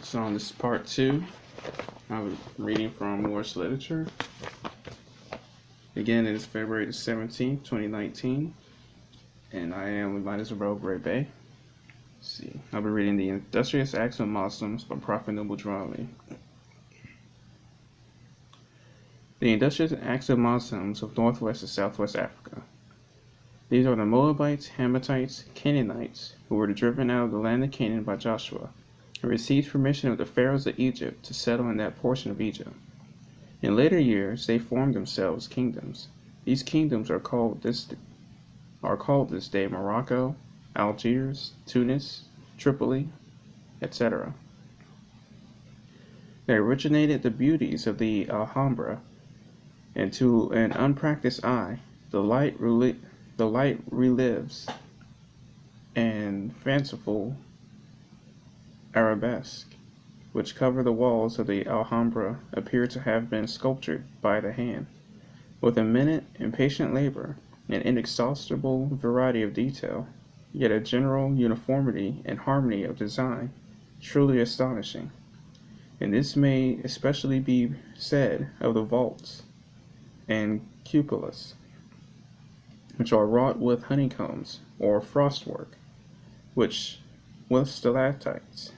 So on this part 2, I'm reading from Morse Literature. Again, it is February the 17th, 2019, and I am with Minus Beye. See, I'll be reading The Industrious Acts of Muslims by Prophet Noble Drawley. The Industrious Acts of Muslims of Northwest and Southwest Africa. These are the Moabites, Hammatites, Canaanites, who were driven out of the land of Canaan by Joshua, and received permission of the pharaohs of Egypt to settle in that portion of Egypt. In later years, they formed themselves kingdoms. These kingdoms are called this day Morocco, Algiers, Tunis, Tripoli, etc. They originated the beauties of the Alhambra, and to an unpracticed eye, the light reliefs and fanciful arabesque which cover the walls of the Alhambra appear to have been sculptured by the hand, with a minute and patient labor, an inexhaustible variety of detail, yet a general uniformity and harmony of design truly astonishing. And this may especially be said of the vaults and cupolas, which are wrought with honeycombs or frostwork, which with stalactites,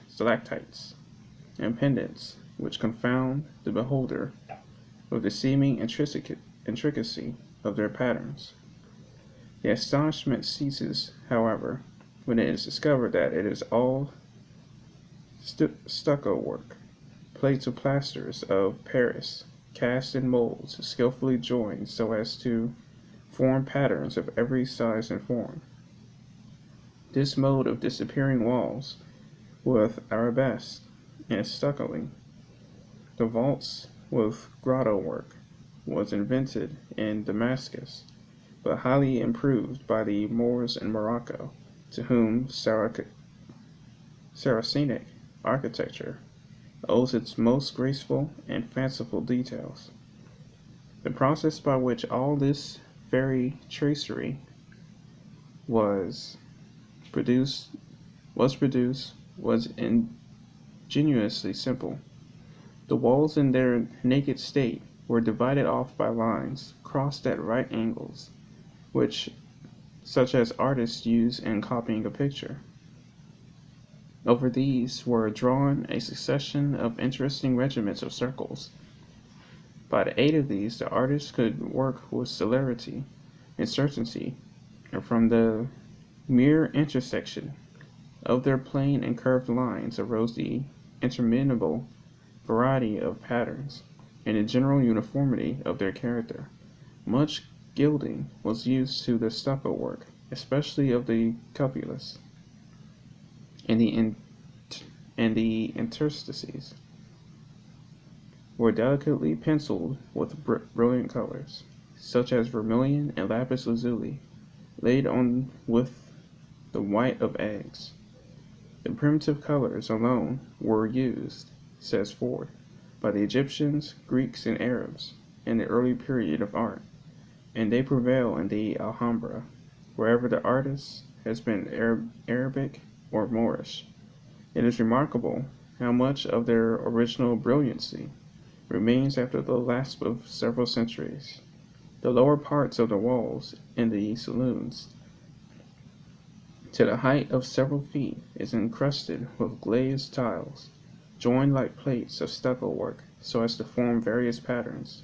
and pendants, which confound the beholder with the seeming intricacy of their patterns. The astonishment ceases, however, when it is discovered that it is all stucco work, plates of plasters of Paris, cast in molds, skillfully joined so as to form patterns of every size and form. This mode of disappearing walls, with arabesque and stuccoing, the vaults with grotto work, was invented in Damascus, but highly improved by the Moors in Morocco, to whom Saracenic architecture owes its most graceful and fanciful details. The process by which all this fairy tracery was produced was ingeniously simple. The walls in their naked state were divided off by lines crossed at right angles, such as artists use in copying a picture. Over these were drawn a succession of interesting regiments of circles. By the aid of these, the artist could work with celerity and certainty, and from the mere intersection of their plane and curved lines arose the interminable variety of patterns, and the general uniformity of their character. Much gilding was used to the stucco work, especially of the cupolas, and the interstices were delicately penciled with brilliant colors, such as vermilion and lapis lazuli, laid on with the white of eggs. The primitive colors alone were used, says Ford, by the Egyptians, Greeks, and Arabs in the early period of art, and they prevail in the Alhambra, wherever the artist has been Arabic or Moorish. It is remarkable how much of their original brilliancy remains after the lapse of several centuries. The lower parts of the walls in the saloons, to the height of several feet, is encrusted with glazed tiles, joined like plates of stucco work so as to form various patterns.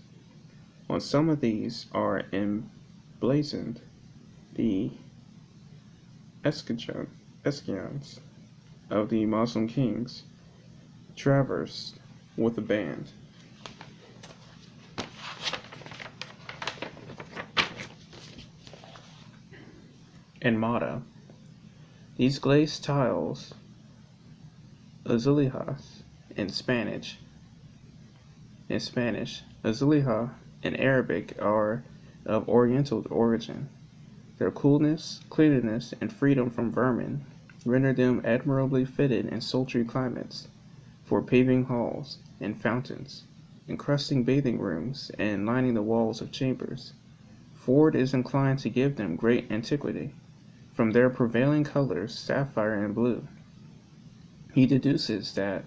On some of these are emblazoned the escutcheons of the Moslem kings, traversed with a band. And motto. These glazed tiles, azulijas in Spanish, azulija in Arabic, are of Oriental origin. Their coolness, cleanliness, and freedom from vermin render them admirably fitted in sultry climates for paving halls and fountains, encrusting bathing rooms, and lining the walls of chambers. Ford is inclined to give them great antiquity, from their prevailing colors, sapphire and blue. He deduces that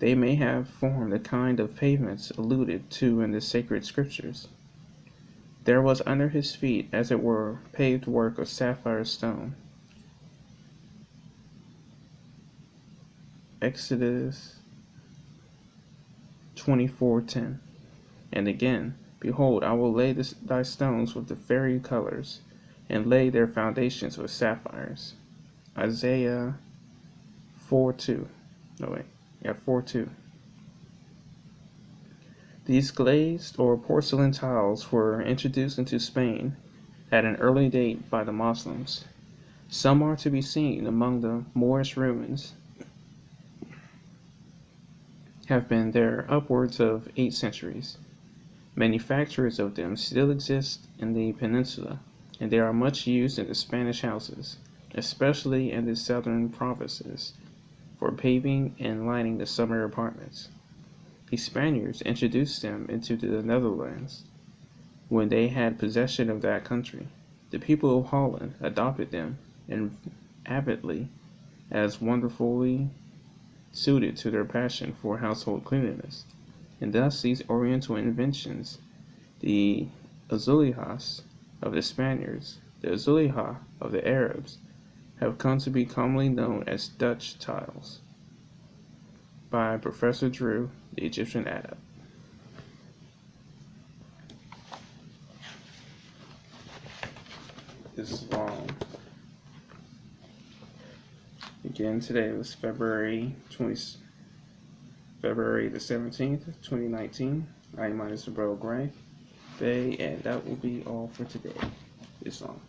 They may have formed the kind of pavements alluded to in the sacred scriptures. There was under his feet, as it were, paved work of sapphire stone. Exodus 24:10. And again, behold, I will lay thy stones with the fairy colors, and lay their foundations with sapphires. Isaiah 4:2. No wait, yeah, 4:2. These glazed or porcelain tiles were introduced into Spain at an early date by the Muslims. Some are to be seen among the Moorish ruins, have been there upwards of 8 centuries. Manufacturers of them still exist in the peninsula, and they are much used in the Spanish houses, especially in the southern provinces, for paving and lighting the summer apartments. The Spaniards introduced them into the Netherlands when they had possession of that country. The people of Holland adopted them and avidly, as wonderfully suited to their passion for household cleanliness. And thus these oriental inventions, the azulejos of the Spaniards, the azuleja of the Arabs, have come to be commonly known as Dutch tiles. By Professor Drew, the Egyptian adept. This is long. Again, today was February the 17th, 2019. I am Mr. Bro Gray, Beye, and that will be all for today. Islam.